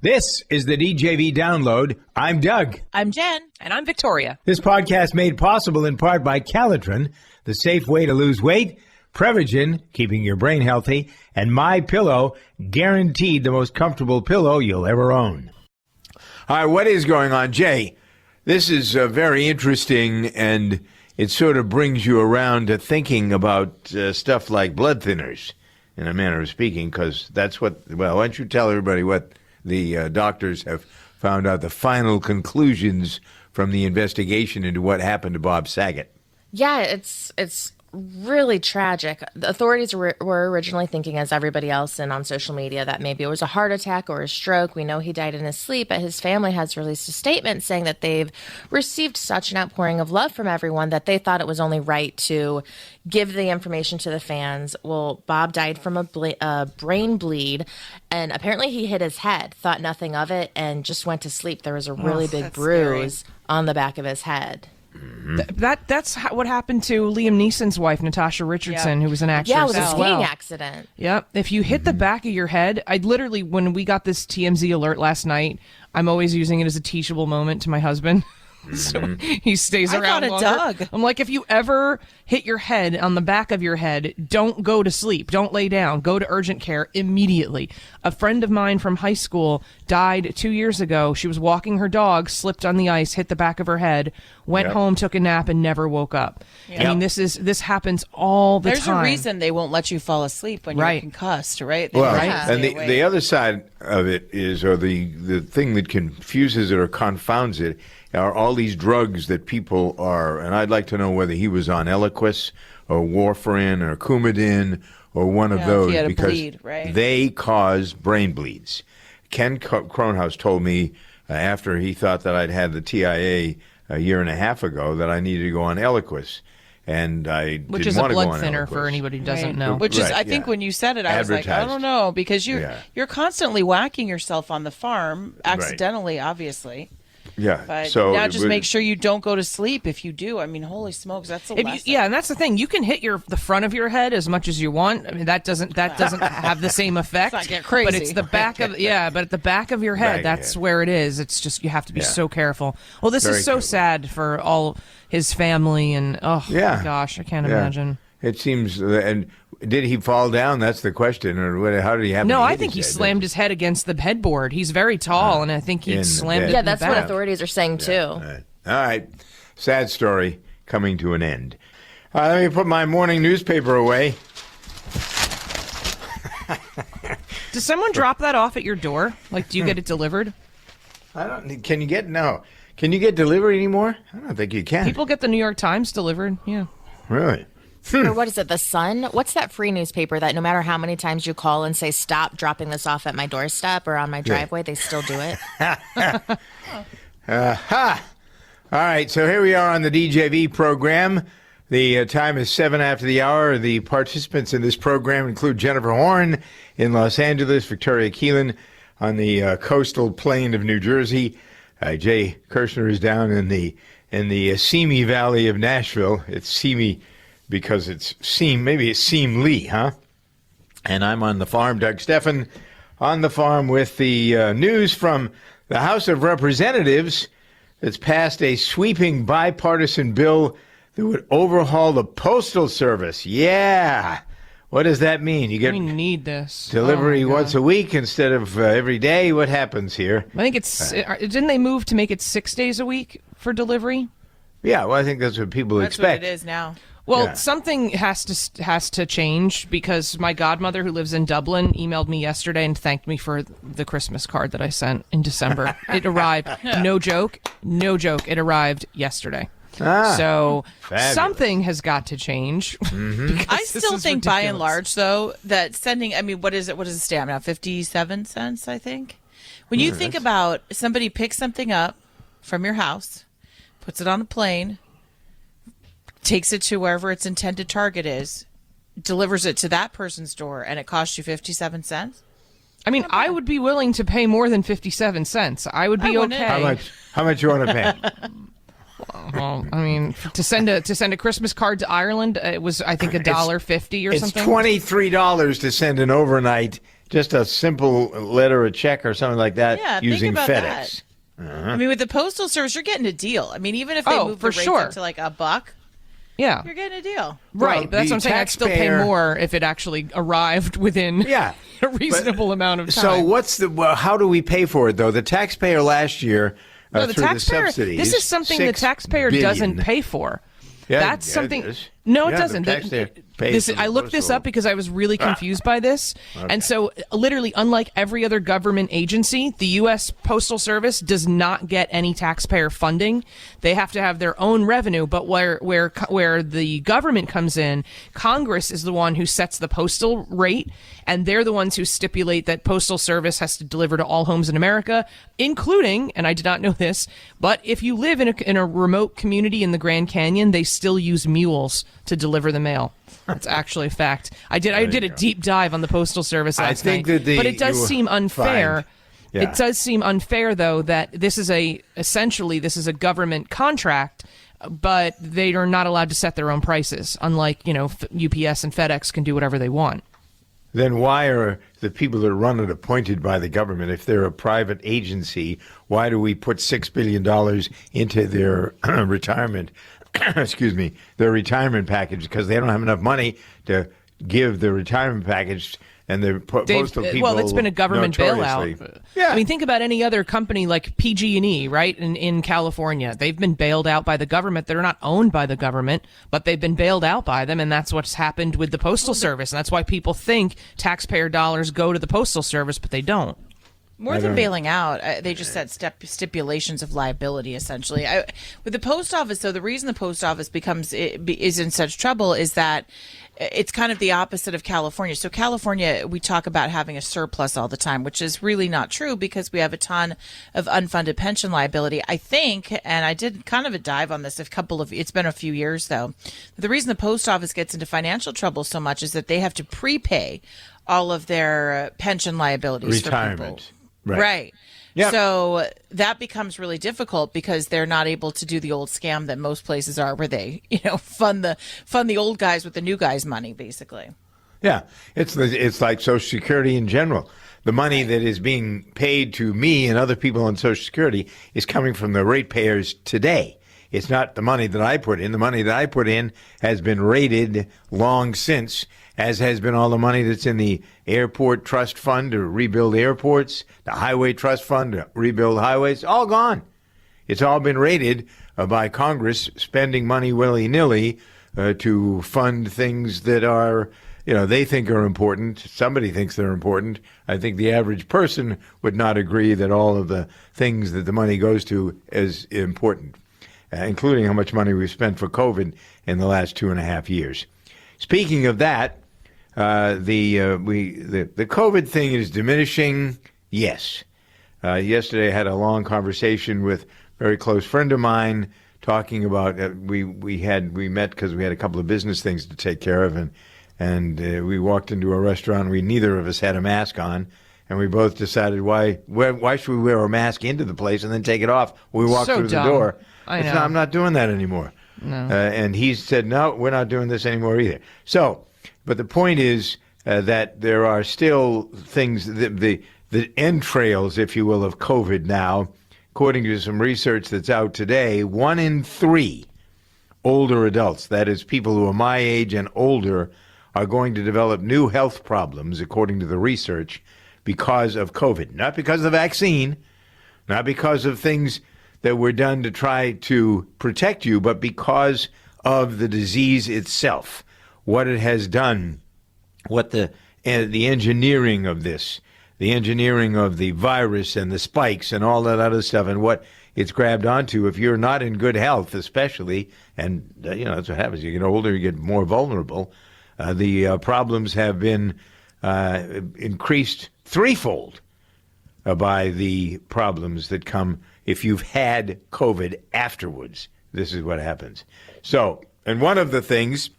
This is the DJV Download. I'm Doug. I'm Jen. And I'm Victoria. This podcast made possible in part by Calitrin, the safe way to lose weight, Prevagen, keeping your brain healthy, and MyPillow, guaranteed the most comfortable pillow you'll ever own. All right, what is going on, Jay? This is very interesting, and it sort of brings you around to thinking about stuff like blood thinners, in a manner of speaking, because that's what, well, why don't you tell everybody what the doctors have found out, the final conclusions from the investigation into what happened to Bob Saget. Yeah, it's really tragic. The authorities were originally thinking, as everybody else and on social media, that maybe it was a heart attack or a stroke. We know he died in his sleep, but his family has released a statement saying that they've received such an outpouring of love from everyone that they thought it was only right to give the information to the fans. Well, Bob died from a brain bleed, and apparently he hit his head, thought nothing of it, and just went to sleep. There was a really big bruise on the back of his head. Mm-hmm. That's what happened to Liam Neeson's wife, Natasha Richardson, who was an actress. Yeah, it was a as skiing well. accident. Yep. If you hit the back of your head, I literally, when we got this TMZ alert last night, I'm always using it as a teachable moment to my husband. So he stays around longer. Doug. I'm like, if you ever hit your head on the back of your head, don't go to sleep. Don't lay down. Go to urgent care immediately. A friend of mine from high school died 2 years ago. She was walking her dog, slipped on the ice, hit the back of her head, went home, took a nap, and never woke up. I mean, this happens all the time. There's a reason they won't let you fall asleep when you're concussed, right? Well, and the other side of it is, or the thing that confuses it or confounds it, are all these drugs that people are, and I'd like to know whether he was on Eliquis or warfarin or Coumadin or one of those, because they cause brain bleeds. Ken Kronhaus told me after he thought that I'd had the TIA a year and a half ago that I needed to go on Eliquis. And which is a blood thinner for anybody who doesn't know. Which is, I think when you said it, I was like, I don't know, because you're constantly whacking yourself on the farm, accidentally, obviously. Yeah. But so now just make sure you don't go to sleep if you do. I mean, holy smokes, that's a lesson. Yeah, and that's the thing. You can hit the front of your head as much as you want. I mean, that doesn't have the same effect. Let's not get crazy. But it's the back of but at the back of your head, that's where it is. It's just you have to be so careful. Well, this is so sad for all his family, and my gosh, I can't imagine. It seems, and did he fall down? That's the question, or how did he happen? No, I think he slammed his head against the headboard. He's very tall, and I think he slammed it. Yeah, that's what authorities are saying too. All right, sad story coming to an end. Let me put my morning newspaper away. Does someone drop that off at your door? Like, do you get it delivered? I don't. Can you get Can you get delivery anymore? I don't think you can. People get the New York Times delivered. Yeah. Really? Or what is it, The Sun? What's that free newspaper that no matter how many times you call and say, stop dropping this off at my doorstep or on my driveway, they still do it? All right, so here we are on the DJV program. The time is 7 after the hour. The participants in this program include Jennifer Horn in Los Angeles, Victoria Keelan on the coastal plain of New Jersey. Jay Kirshner is down in the Simi Valley of Nashville. It's Simi because it's maybe it's Seam-Lee, huh? And I'm on the farm, Doug Steffen, on the farm with the news from the House of Representatives that's passed a sweeping bipartisan bill that would overhaul the Postal Service. Yeah. What does that mean? We need this. Delivery once a week instead of every day? What happens here? I think it's... didn't they move to make it 6 days a week for delivery? Yeah, well, I think that's what people expect. That's what it is now. Well, something has to change because my godmother, who lives in Dublin, emailed me yesterday and thanked me for the Christmas card that I sent in December. It arrived. No joke. It arrived yesterday. So fabulous. Something has got to change. Mm-hmm. I still think, by and large, though, that sending, I mean, what is it? What does it stand now? 57 cents, I think. When you think about somebody picks something up from your house, puts it on a plane, takes it to wherever its intended target is, delivers it to that person's door, and it costs you 57 cents? I mean, I would be willing to pay more than 57 cents. I would be okay. How much you want to pay? Well, I mean, to send a Christmas card to Ireland, it was, I think, $1.50 or something. It's $23 to send an overnight Just a simple letter, a check, or something like that Yeah, using think about FedEx. that. I mean, with the Postal Service, you're getting a deal. I mean, even if they move the rates up to like $1, Yeah. you're getting a deal. Right. Well, But that's the what I'm saying. I'd still pay taxpayer- more if it actually arrived within Yeah, a reasonable amount of time. So how do we pay for it, though? The taxpayer last year, No, the through taxpayer. the subsidies, This is something the $6 taxpayer billion. doesn't pay for. Yeah, That's yeah, something. it is. No, it Yeah, the doesn't. taxpayer pays for the I looked this postal. up because I was really confused by this. And so, literally, unlike every other government agency, the U.S. Postal Service does not get any taxpayer funding. They have to have their own revenue. But where the government comes in, Congress is the one who sets the postal rate, and they're the ones who stipulate that Postal Service has to deliver to all homes in America, including, and I did not know this, but if you live in a remote community in the Grand Canyon, they still use mules to deliver the mail. That's actually a fact. I did a deep dive on the Postal Service last think night. that but it does seem unfair. Yeah. It does seem unfair, though, that this is essentially a government contract, but they are not allowed to set their own prices. Unlike UPS and FedEx can do whatever they want. Then why are the people that run it appointed by the government? If they're a private agency, why do we put $6 billion into their retirement? Excuse me, their retirement package, because they don't have enough money to give the retirement package. And the postal people. Well, it's been a government notoriously- bailout. Yeah. I mean, think about any other company like PG&E, right? In California, they've been bailed out by the government. They're not owned by the government, but they've been bailed out by them, and that's what's happened with the Postal Service. And that's why people think taxpayer dollars go to the Postal Service, but they don't. More than bailing out, they just set stipulations of liability. Essentially, with the post office, though, the reason the post office is in such trouble is that it's kind of the opposite of California. So California, we talk about having a surplus all the time, which is really not true because we have a ton of unfunded pension liability. I think, and I did kind of a dive on this it's been a few years though. The reason the post office gets into financial trouble so much is that they have to prepay all of their pension liabilities Retirement. for people. Right. Yep. So that becomes really difficult because they're not able to do the old scam that most places are, where they, fund the old guys with the new guys' money, basically. Yeah, it's like Social Security in general. The money that is being paid to me and other people on Social Security is coming from the ratepayers today. It's not the money that I put in. The money that I put in has been rated long since, as has been all the money that's in the Airport Trust Fund to rebuild airports, the Highway Trust Fund to rebuild highways, all gone. It's all been rated by Congress spending money willy-nilly to fund things that are, they think are important. Somebody thinks they're important. I think the average person would not agree that all of the things that the money goes to is important, including how much money we've spent for COVID in the last 2.5 years. Speaking of that, the COVID thing is diminishing. Yes. Yesterday I had a long conversation with a very close friend of mine talking about we met because we had a couple of business things to take care of, and we walked into a restaurant. Neither of us had a mask on, and we both decided why should we wear a mask into the place and then take it off when we walk So through dumb. the door? I know. I'm not doing that anymore. No. And he said, no, we're not doing this anymore either. So, but the point is that there are still things, the entrails, if you will, of COVID now, according to some research that's out today, 1 in 3 older adults, that is people who are my age and older, are going to develop new health problems, according to the research, because of COVID. Not because of the vaccine, not because of things that were done to try to protect you, but because of the disease itself, what it has done, what the engineering of this, the engineering of the virus and the spikes and all that other stuff, and what it's grabbed onto. If you're not in good health, especially, and that's what happens. You get older, you get more vulnerable. The problems have been increased threefold by the problems that come if you've had COVID afterwards. This is what happens. So, and one of the things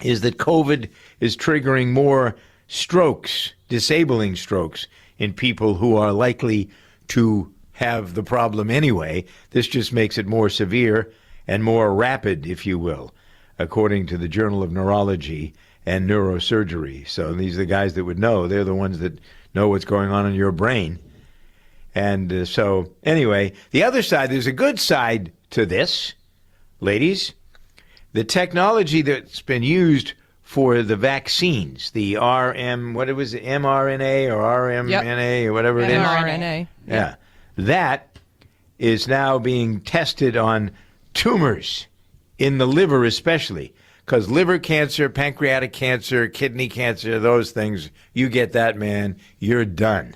is that COVID is triggering more strokes, disabling strokes in people who are likely to have the problem anyway. This just makes it more severe and more rapid, if you will, according to the Journal of Neurology and neurosurgery. So these are the guys that would know. They're the ones that know what's going on in your brain. And so, anyway, the other side, there's a good side to this, ladies. The technology that's been used for the vaccines, the mRNA or RMNA or whatever it is. MRNA. Yeah. That is now being tested on tumors in the liver especially, because liver cancer, pancreatic cancer, kidney cancer, those things, you get that, man, you're done.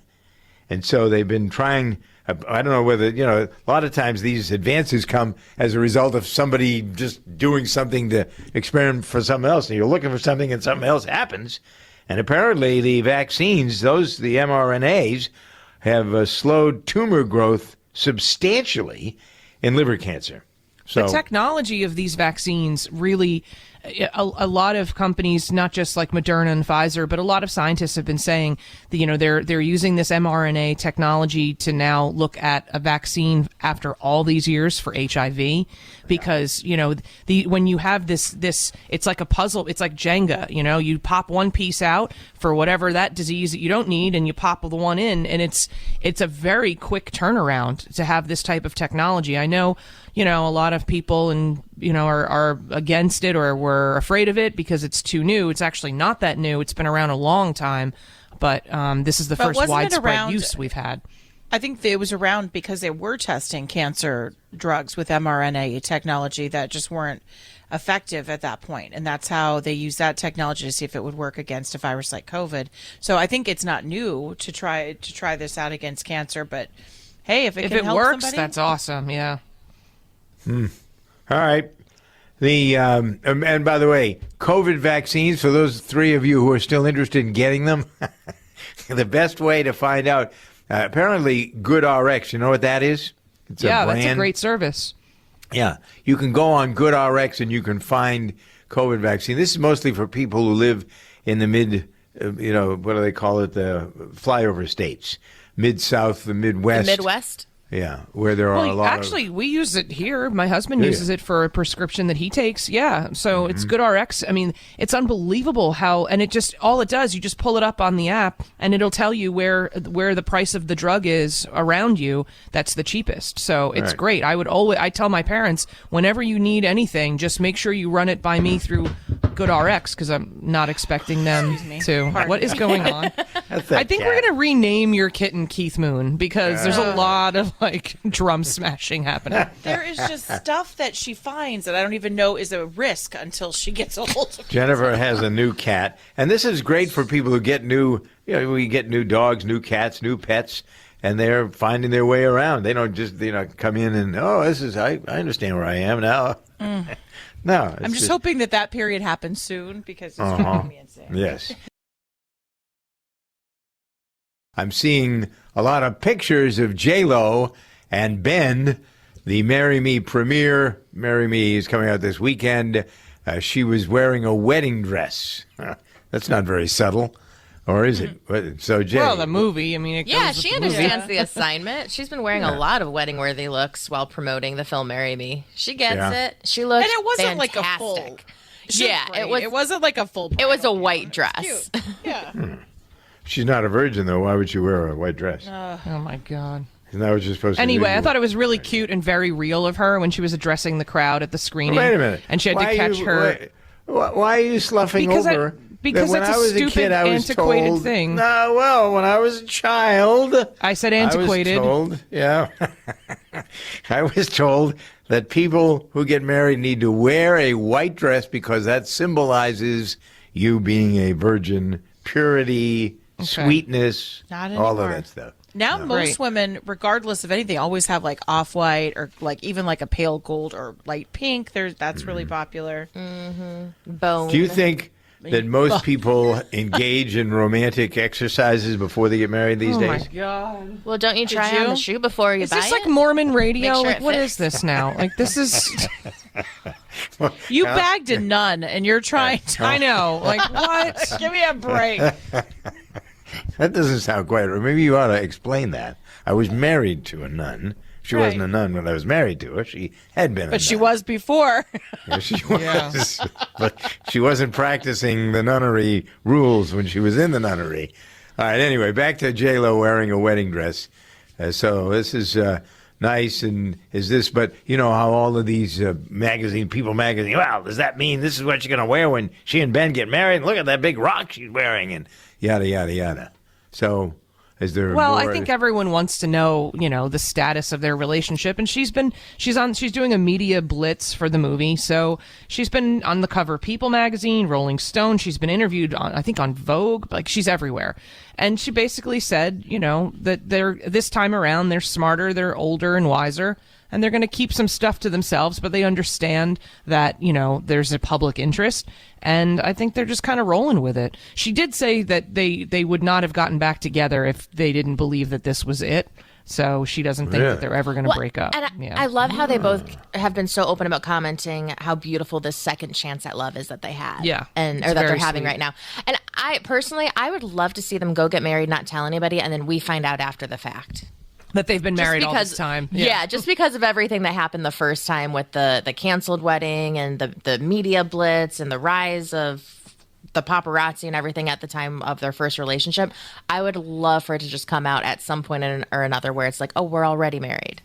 And so they've been trying, I don't know whether, a lot of times these advances come as a result of somebody just doing something to experiment for something else. And you're looking for something and something else happens. And apparently the vaccines, the mRNAs, have slowed tumor growth substantially in liver cancer. So the technology of these vaccines really, a lot of companies, not just like Moderna and Pfizer, but a lot of scientists have been saying that, they're using this mRNA technology to now look at a vaccine after all these years for HIV, because, when you have this, it's like a puzzle, it's like Jenga, you pop one piece out for whatever that disease that you don't need, and you pop the one in, and it's a very quick turnaround to have this type of technology. I know, a lot of people are against it or were afraid of it because it's too new. It's actually not that new. It's been around a long time, but this is the first widespread use we've had. I think it was around because they were testing cancer drugs with mRNA technology that just weren't effective at that point, and that's how they used that technology to see if it would work against a virus like COVID. So I think it's not new to try this out against cancer, but hey, if it works, somebody, that's awesome. Yeah. All right. The and by the way, COVID vaccines, for those three of you who are still interested in getting them, the best way to find out, apparently GoodRx, you know what that is? It's a brand. That's a great service. Yeah. You can go on GoodRx and you can find COVID vaccine. This is mostly for people who live in the what do they call it? The flyover states. Mid-South, the Midwest. The Midwest? Yeah, where there are a lot actually, we use it here. My husband uses it for a prescription that he takes. Yeah, so it's GoodRx. I mean, it's unbelievable how, and it just, all it does, you just pull it up on the app, and it'll tell you where the price of the drug is around you that's the cheapest. So it's great. I tell my parents, whenever you need anything, just make sure you run it by me through GoodRx, because I'm not expecting them to. What is going on? I think we're going to rename your kitten Keith Moon, because there's a lot of drum smashing happening. There is just stuff that she finds that I don't even know is a risk until she gets a hold of it. Jennifer has a new cat, and this is great for people who get new, we get new dogs, new cats, new pets, and they're finding their way around. They don't just, come in and, I understand where I am now. No. I'm just hoping that period happens soon, because it's driving me insane. Yes. I'm seeing a lot of pictures of J.Lo and Ben, the Marry Me premiere. Marry Me is coming out this weekend. She was wearing a wedding dress. That's not very subtle, or is it? So, Jay. Well, the movie, I mean, it goes she with understands the assignment. She's been wearing a lot of wedding-worthy looks while promoting the film Marry Me. She gets it. She looks and it wasn't fantastic. like a full. It wasn't like a full. It was a white dress. Yeah. She's not a virgin, though. Why would she wear a white dress? Oh, my God. Isn't that what you're supposed to do? Anyway, I thought it was really cute and very real of her when she was addressing the crowd at the screening. Wait a minute. And she had to catch her. Why are you sloughing over? Because when that's I was a stupid, kid, I was antiquated told, thing. No, well, when I was a child, I said antiquated. I was told, yeah. I was told that people who get married need to wear a white dress because that symbolizes you being a virgin, purity, sweetness, Not all anymore. of that stuff. Now most women, regardless of anything, always have like off-white or even like a pale gold or light pink. That's really popular. Bone. Do you think that most people engage in romantic exercises before they get married these days? Oh, my God. Well, don't you try on the shoe before you buy it? Is this like Mormon radio? Make sure Like, it what fits. is this now? Like, this is... You bagged a nun and you're trying to... I know. Like, what? Give me a break. That doesn't sound quite right. Maybe you ought to explain that. I was married to a nun, She wasn't a nun when I was married to her. She had been a nun. But she was before. Yeah, she was. But she wasn't practicing the nunnery rules when she was in the nunnery. All right, anyway, back to J.Lo wearing a wedding dress. So this is nice, and but you know how all of these People magazine, well, does that mean this is what you're going to wear when she and Ben get married? And look at that big rock she's wearing, and yada, yada, yada. So is there Well, more? I think everyone wants to know, the status of their relationship, and she's doing a media blitz for the movie, so she's been on the cover of People magazine, Rolling Stone. She's been interviewed on Vogue, like she's everywhere, and she basically said, that this time around they're smarter, they're older and wiser, and they're going to keep some stuff to themselves, but they understand that, there's a public interest, and I think they're just kind of rolling with it. She did say that they would not have gotten back together if they didn't believe that this was it, so she doesn't think that they're ever going to break up. And I love how they both have been so open about commenting how beautiful this second chance at love is that they had. Yeah. Or that they're having right now. And I would love to see them go get married, not tell anybody, and then we find out after the fact. That they've been married all this time. Yeah, just because of everything that happened the first time with the canceled wedding and the media blitz and the rise of the paparazzi and everything at the time of their first relationship. I would love for it to just come out at some point or another where it's like, oh, we're already married.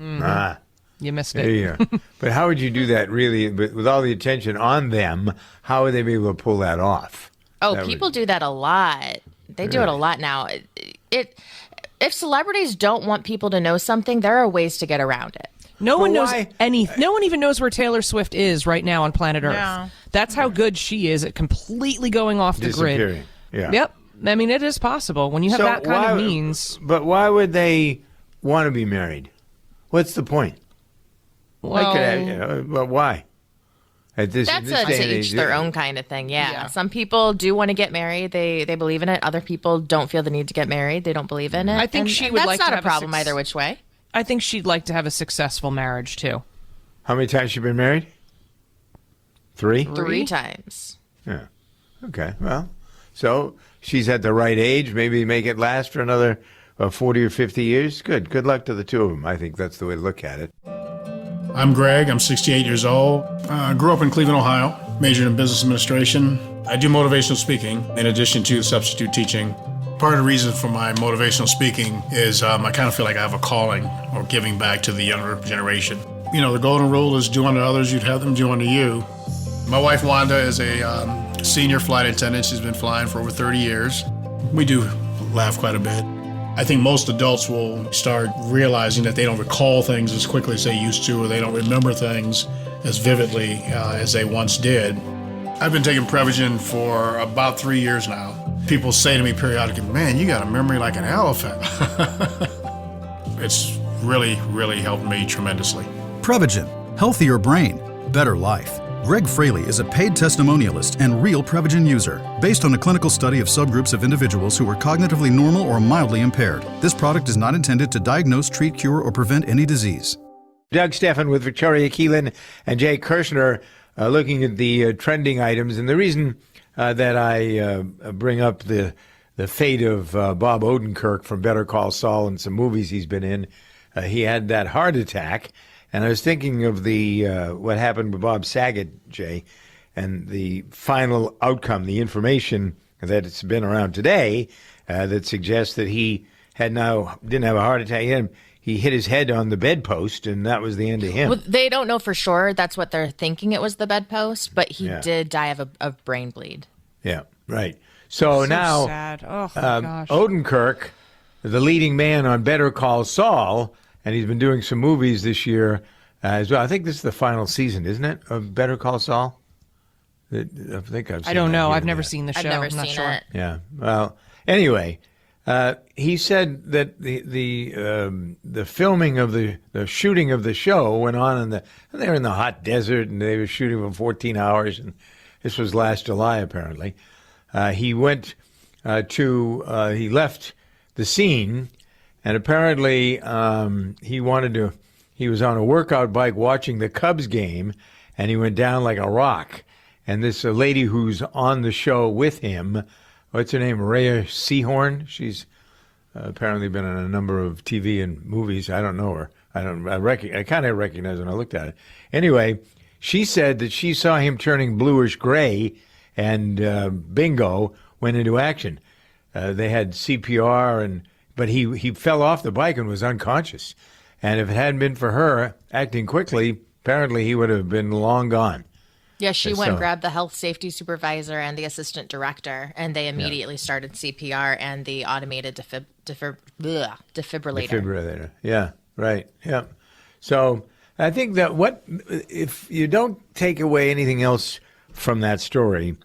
Mm-hmm. You missed it. Yeah. But how would you do that really, with all the attention on them, how would they be able to pull that off? Oh, people do that a lot. They do it a lot now. If celebrities don't want people to know something, there are ways to get around it. No one knows anything. No one even knows where Taylor Swift is right now on planet Earth. Yeah. That's how good she is at completely going off the grid. Yeah. Yep. I mean, it is possible when you have that kind of means. But why would they want to be married? What's the point? Well, but why? That's to each their own kind of thing. Yeah. Some people do want to get married. They believe in it. Other people don't feel the need to get married. They don't believe in it. I think she would that's like to not have a problem either which way. I think she'd like to have a successful marriage too. How many times she been married? 3? 3 times. Yeah. Okay. Well, so she's at the right age. Maybe make it last for another 40 or 50 years. Good. Good luck to the two of them. I think that's the way to look at it. I'm Greg. I'm 68 years old. I grew up in Cleveland, Ohio, majored in business administration. I do motivational speaking in addition to substitute teaching. Part of the reason for my motivational speaking is I kind of feel like I have a calling or giving back to the younger generation. The golden rule is do unto others, you'd have them do unto you. My wife, Wanda, is a senior flight attendant. She's been flying for over 30 years. We do laugh quite a bit. I think most adults will start realizing that they don't recall things as quickly as they used to, or they don't remember things as vividly as they once did. I've been taking Prevagen for about 3 years now. People say to me periodically, man, you got a memory like an elephant. It's really, really helped me tremendously. Prevagen, healthier brain, better life. Greg Fraley is a paid testimonialist and real Prevagen user, based on a clinical study of subgroups of individuals who were cognitively normal or mildly impaired. This product is not intended to diagnose, treat, cure, or prevent any disease. Doug Steffen with Victoria Keelan and Jay Kirshner looking at the trending items. And the reason that I bring up the fate of Bob Odenkirk from Better Call Saul and some movies he's been in, he had that heart attack. And I was thinking of the what happened with Bob Saget, Jay, and the final outcome, the information that's been around today that suggests that he didn't have a heart attack. He hit his head on the bedpost, and that was the end of him. Well, they don't know for sure. That's what they're thinking it was the bedpost, but he did die of a brain bleed. Yeah, right. So now, sad. Oh, my gosh. Odenkirk, the leading man on Better Call Saul, and he's been doing some movies this year as well. I think this is the final season, isn't it, of Better Call Saul? I think I've seen I don't know. I've never that. seen the show. I've never I'm not seen sure. it. Yeah. Well, anyway, he said that the filming of the shooting of the show went on they were in the hot desert, and they were shooting for 14 hours, and this was last July apparently. He went he left the scene, and apparently he was on a workout bike watching the Cubs game, and he went down like a rock. And this lady who's on the show with him, what's her name, Maria Seahorn? She's apparently been in a number of TV and movies. I don't know her. I kind of recognized when I looked at it. Anyway, she said that she saw him turning bluish gray, and bingo, went into action. They had CPR, but he fell off the bike and was unconscious. And if it hadn't been for her acting quickly, apparently he would have been long gone. Yeah, she went and grabbed the health safety supervisor and the assistant director, and they immediately started CPR and the automated defibrillator. Defibrillator. Yeah, right. Yeah. So I think that if you don't take away anything else from that story,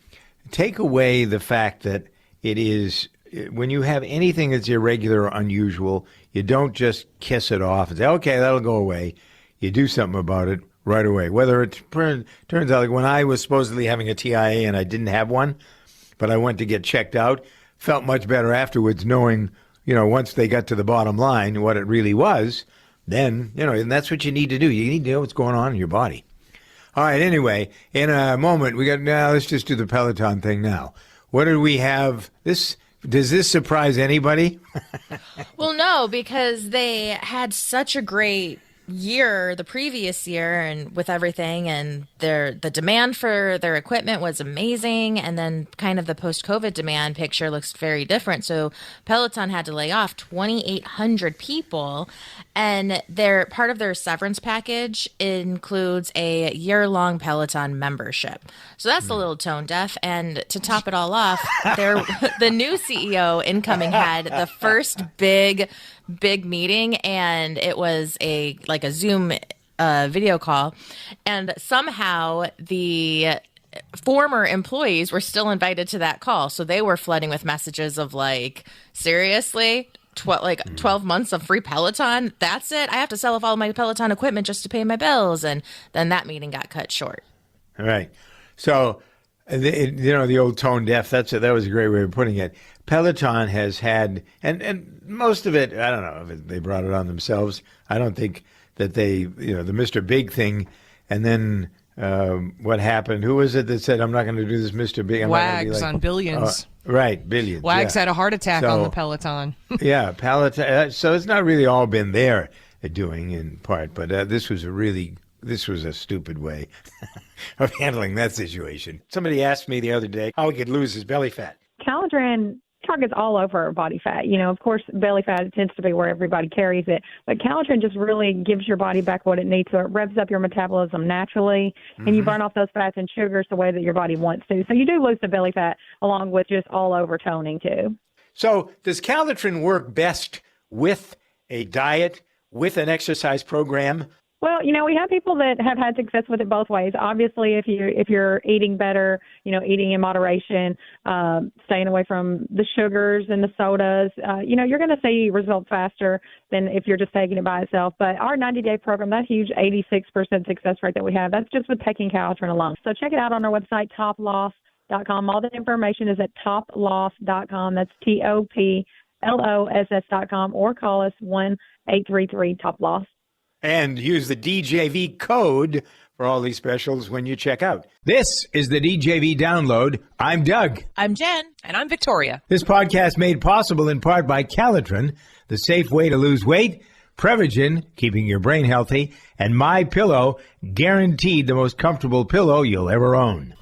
take away the fact that it is, when you have anything that's irregular or unusual, you don't just kiss it off and say, okay, that'll go away. You do something about it right away. Whether it turns out, like when I was supposedly having a TIA and I didn't have one, but I went to get checked out, felt much better afterwards knowing, once they got to the bottom line, what it really was, then, and that's what you need to do. You need to know what's going on in your body. All right, anyway, in a moment, let's just do the Peloton thing now. What did we have? Does this surprise anybody? Well, no, because they had such a great year the previous year and with everything, and the demand for their equipment was amazing, and then kind of the post-COVID demand picture looks very different. So Peloton had to lay off 2,800 people, and part of their severance package includes a year-long Peloton membership. So that's a little tone deaf. And to top it all off, the new CEO incoming had the first big meeting, and it was like a Zoom video call, and somehow the former employees were still invited to that call, so they were flooding with messages of like, seriously, 12 months of free Peloton, that's it? I have to sell off all my Peloton equipment just to pay my bills. And then that meeting got cut short. All right. So the old tone deaf, that was a great way of putting it. Peloton has had, and most of it, I don't know if they brought it on themselves. I don't think that they, the Mr. Big thing, and then what happened? Who was it that said, I'm not going to do this Mr. Big? Wags on Billions. Right, Billions. Wags had a heart attack on the Peloton. Yeah, Peloton. So it's not really all been their doing in part, but this was a stupid way of handling that situation. Somebody asked me the other day how he could lose his belly fat. Calitrin targets all over our body fat. Of course, belly fat tends to be where everybody carries it, but Calitrin just really gives your body back what it needs. So it revs up your metabolism naturally, and you burn off those fats and sugars the way that your body wants to. So you do lose the belly fat along with just all over toning too. So does Calitrin work best with a diet, with an exercise program? Well, we have people that have had success with it both ways. Obviously, if you're eating better, eating in moderation, staying away from the sugars and the sodas, you're going to see results faster than if you're just taking it by itself. But our 90-day program, that huge 86% success rate that we have, that's just with taking Calitrin alone. So check it out on our website, toploss.com. All the information is at toploss.com. That's TOPLOSS.com, or call us 1-833-TOP-LOSS. And use the DJV code for all these specials when you check out. This is the DJV Download. I'm Doug. I'm Jen. And I'm Victoria. This podcast made possible in part by Calitrin, the safe way to lose weight, Prevagen, keeping your brain healthy, and MyPillow, guaranteed the most comfortable pillow you'll ever own.